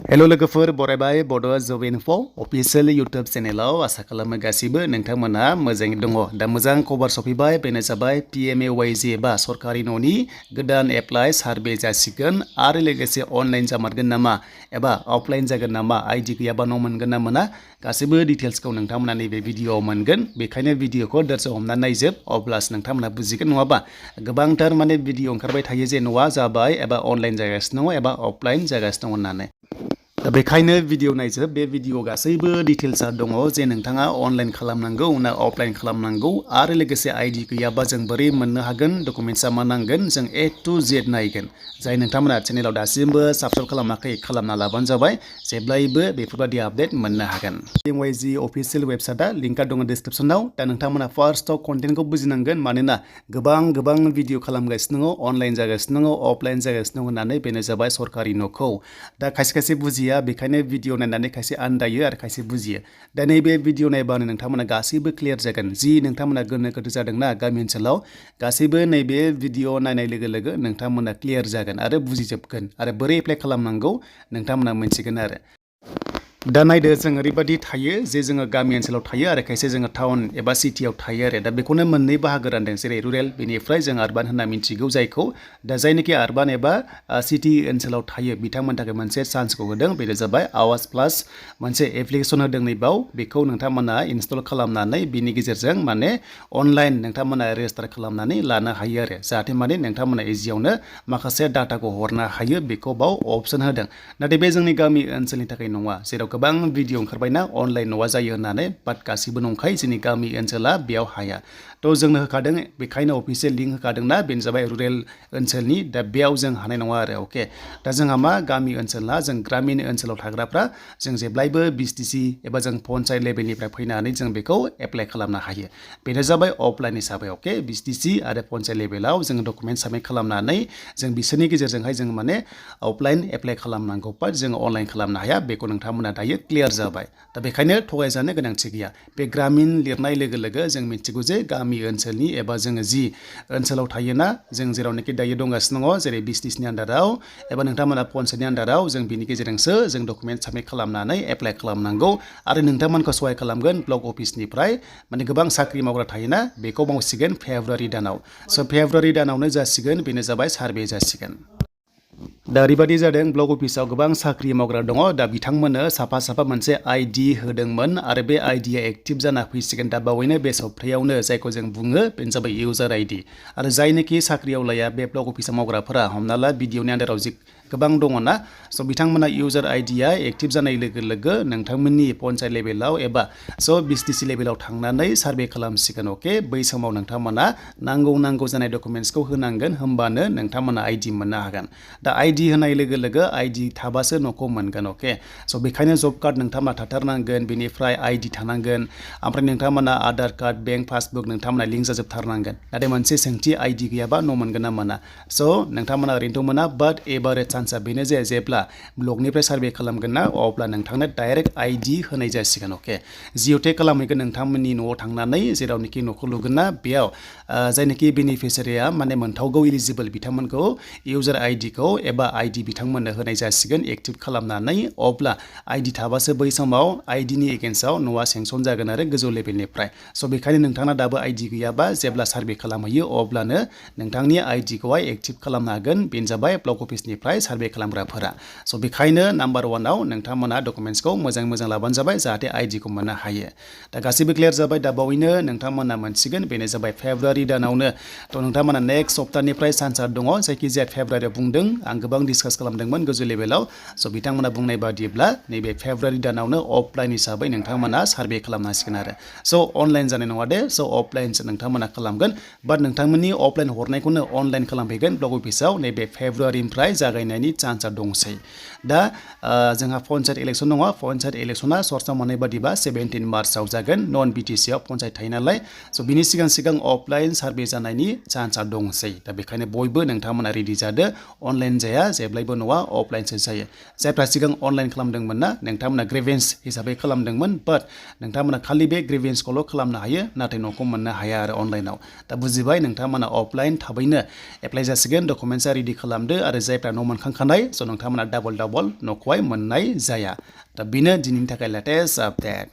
Hello लोगोफोर बरायबाय बड'आ जब info official YouTube चेनेलाव आसा खालामो गासिबो नोंथांमोना मोजाङै दङ। दा मोजां खबर सफैबाय बेनो जाबाय PMAY-G एबा सरकारि न'नि गोदान एप्लाइ सार्भे जासिगोन आरो लोगोसे अनलाइन जामारगोन नामा एबा अफलाइन जागोन नामा आइडि गैयाबा न' मोनगोन ना मोना गासिबो डिटेल्सखौ नोंथांमोना नैबे भिडिअआव मोनगोन। बेखायनो भिडिअखौ दसे हमनानै नायजोब अब्लासो नोंथांमोना बुजिगोन, नङाबा गोबांथार भिडिअ ओंखारबाय थायो जे न'आ जाबाय एबा अनलाइन जागासिनो दङ एबा अफलाइन जागासिनो दङ होननानै। दा बेखायनो भिडिअ नायजोब, बे भिडिअ गासैबो डिटेल्सआ दङ जे नोंथाङा अनलाइन खालामनांगौ ना अफलाइन खालामनांगौ आरो लोगोसे आइडि गैयाबा जों बोरै मोननो हागोन, डकुमेन्टसा मा नांगोन, जों A to Z नायगोन। जाय नोंथांमोना चेनेलाव दासिमबो साबस्क्राइब खालामाखै खालामना लाबानो जाबाय, जेब्लायबो बेफोरबायदि आपडेट मोननो हागोन। PMAY-G अफिसियेल वेबसाइटआ लिंकआ दङ डिसक्रिप्सनाव। दा नोंथांमोना फार्स्टआव कन्टेन्टखौ बुजिनांगोन, मानोना गोबां भिडिअ खालामगासिनो दङ, अनलाइन जागासिनो दङ, अफलाइन जागासिनो दङ होननानै। बेनो जाबाय सरकारि न'खौ। दा खायसे बुजिया, बेखायनो भिडिअ नायनानै खायसे आन्दायो आरो खायसे बुजियो। दा नैबे भिडिअ नायबानो नोंथांमोना गासैबो क्लियार जागोन। जि नोंथांमोना गोनो गोथो जादोंना गामि ओनसोलाव, गासैबो नैबे भिडिअ नायनाय लोगो लोगो नोंथांमोना क्लियार जागोन आरो बुजिजोबगोन आरो बोरै एप्लाइ खालामनांगौ नोंथांमोना मोनथिगोन आरो। दा नायदो, जों ओरैबायदि थायो जे जोङो गामि ओनसोलाव थायो आरो खायसे जोङो टाउन एबा सिटियाव थायो आरो। दा बेखौनो मोननै बाहागो रानदों, जेरै रुरेल, बेनिफ्राय जों आरबान होनना मिन्थिगौ जायखौ। दा जायनोखि आरबान एबा सिटि ओनसोलाव थायो बिथांमोननि थाखाय मोनसे चान्सखौ होदों, बेनो जाबाय आवास प्लास मोनसे एप्लिकेसन होदों नैबाव। बेखौ नोंथांमोना इनस्टल खालामनानै बिनि गेजेरजों अनलाइन नोंथांमोना रेजिस्टार खालामनानै लानो हायो आरो। जाहाथे नोंथांमोना इजियावनो माखासे डाटाखौ हरनो हायो, बेखौ बाव अपसन होदों। नाथाय बे जोंनि गामि ओनसोलनि थाखाय नङा, जेराव गोबां भिडिअ ओंखारबायना अनलाइन न'आ जायो होननानै, बाट गासिबो नंखाय, जोंनि गामि ओनसोला बेयाव हाया। थ' जोंनो होखादों, बेखायनो अफिसियेल लिंक होखादोंना, बेनो जाबाय रुरेल ओनसोलनि। दा बेयाव जों हानाय नङा आरो। अके, दा जोंहा मा गामि ओनसोलना, जों ग्रामिन ओनसोलाव थाग्राफ्रा जों जेब्लायबो BCTC एबा जों पन्सायत लेभेलनिफ्राय फैनानै जों बेखौ एप्लाइ खालामनो हायो। बेनो जाबाय अफलाइन हिसाबै। अके, BCTC आरो पन्सायत लेभेलाव जों डकुमेन्ट साबमिट खालामनानै जों बिसोरनि गेजेरजोंहाय जों अफलाइन एप्लाइ खालामनांगौ, बाट जों अनलाइन खालामनो हाया। बेखौ नोंथांमोना दायो क्लियार जाबाय। दा बेखायनो थगायजानो गोनांथि गैया। बे ग्रामिन लिरनाय लोगो लोगो जों मिथिगौ जे गामि ओनसोलनि एबा जोङो जि ओनसोलाव थायोना, जों जेरावनोखि दायो दंगासिनो दङ, जेरै BCTCनि आन्दाराव एबा नोंथांमोना पन्सायतनि आन्दाराव, जों बिनि गेजेरजोंसो जों डकुमेन्ट साबमिट खालामनानै एप्लाइ खालामनांगौ। आरो नोंथांमोनखौ सहाय खालामगोन ब्लक अफिसनिफ्राय, गोबां साख्रि मावग्रा थायोना, बेखौ मावसिगोन फेब्रुवारि दानाव। स' फेब्रुवारि दानावनो जासिगोन, बेनो जाबाय सार्भे जासिगोन। दा ओरैबायदि जादों, ब्लक अफिसाव गोबां साख्रि मावग्रा दङ। दा बिथांमोननो साफा मोनसे आइडि होदोंमोन आरो बे आइडिया एक्टिभ जाना फैसिगोन दा बावैनो, बे सप्तायावनो, जायखौ जों बुङो बेनो जाबाय इउजार आइडि। आरो जायनोखि साख्रियाव लाया बे ब्लक अफिसाव मावग्राफोरा, हमना ला बिडिअनि आन्दाराव जि गोबां दङना, स' बिथांमोना इउजार आइडिया एक्टिभ जानाय लोगो लोगो नोंथांमोननि पन्सायत लेभेलाव एबा BCTC लेभेलाव थांनानै सार्भे खालामसिगोन। अके, बै समाव नोंथांमोना नांगौ जानाय डकुमेन्ट्सखौ होनांगोन, होमबानो नोंथांमोना आइडि मोननो हागोन। दा आइडि होनाय लोगो लोगो आइडि थाबासो न'खौ मोनगोन। अके, स' बेखायनो जब कार्ड नोंथांमोना थाथारनांगोन, बेनिफ्राय आइडि थानांगोन, ओमफ्राय नोंथांमोना आधार कार्ड, बेंक पासबुक नोंथांमोना लिंक जाजोबथारनांगोन। नाथाय मोनसे सोंथि, आइडि गैयाबा न' मोनगोन ना मोना? स' नोंथांमोना ओरैनोथ' मोना, बाट एबारे चान्सआ बेनो जे जेब्ला ब्लकनिफ्राय सार्भे खालामगोन ना, अब्ला नोंथांनो डाइरेक्ट आइडि होनाय जासिगोन। अके, जिअ'टेक खालामहैगोन नोंथांमोननि न'आव थांनानै, जेरावनोखि न'खौ लुगोन ना, बेयाव जायनोखि बेनिफिसियारिया मोनथावगौ इलिजिबोल बिथांमोनखौ इउजार आइडिखौ एबा आइडि बिथांमोननो होनाय जासिगोन एक्टिभ खालामनानै। अब्ला आइडि थाबासो बै समाव आइडिनि एगेन्स्टआव न'आ सेंसन जागोन आरो गोजौ लेभेलनिफ्राय। स' बेखायनो नोंथाङा दाबो आइडि गैयाबा जेब्ला सार्भे खालामहैयो अब्लानो नोंथांनि आइडिखौहाय एक्टिभ खालामनो हागोन। बेनो जाबाय ब्लक अफिसनिफ्राय सार्भे खालामग्राफोरा। स' बेखायनो नाम्बार वानाव नोंथांमोना डकुमेन्ट्सखौ मोजां लाबानो जाबाय, जाहाथे आइडिखौ मोननो हायो। दा गासिबो क्लियार जाबाय, दा बावैनो नोंथांमोना मोनसिगोन, बेनो जाबाय फेब्रुवारि दानावनो। थ' नोंथांमोना नेक्स्ट सप्तानिफ्राय चान्सआ दङ, जायखिजाया फेब्रुवारियाव बुंदों, आं गोबां डिसकास खालामदोंमोन गोजौ लेभेलाव। स' बिथांमोना बुंनाय बादिब्ला नैबे फेब्रुवारि दानावनो अफलाइन हिसाबै नोंथांमोना सार्भे खालामनांसिगोन आरो। स' अनलाइन जानाय नङा दे, स' अफलाइनसो नोंथांमोना खालामगोन। बाट नोंथांमोननि अफलाइन हरनायखौनो अनलाइन खालामफैगोन ब्लक अफिसाव नैबे फेब्रुवारिनिफ्राय जागायनायनि चान्सआ दंसै। दा जोंहा पन्सायत इलेक्सन दङ। पन्सायत इलेक्सना सर्सआव मोननाय बादिबा 17 मार्चआव जागोन। नन BTCआव पन्सायत थायो नालाय, स' बिनि सिगां अफलाइन सार्भे जानायनि चान्सआ दंसै। दा बेखायनो बयबो नोंथांमोना रेडि जादो। अनलाइन जाया, जेब्लायबो न'आ अफलाइनसो जायो। जायफ्रा सिगां अनलाइन खालामदोंमोन ना, नोंथांमोना ग्रेभेन्स हिसाबै खालामदोंमोन, बाट नोंथांमोना खालि बे ग्रेभेन्सखौल' खालामनो हायो, नाथाय न'खौ मोननो हाया आरो अनलाइनाव। दा बुजिबाय, नोंथांमोना अफलाइन थाबैनो एप्लाइ जासिगोन, डकुमेन्टसा रेडि खालामदो। आरो जायफ्रा न' मोनखांखानाय स' नोंथांमोना डाबल न'खौहाय मोननाय जाया दा बेनो दिनैनि थाखाय लेटेस्ट आपडेट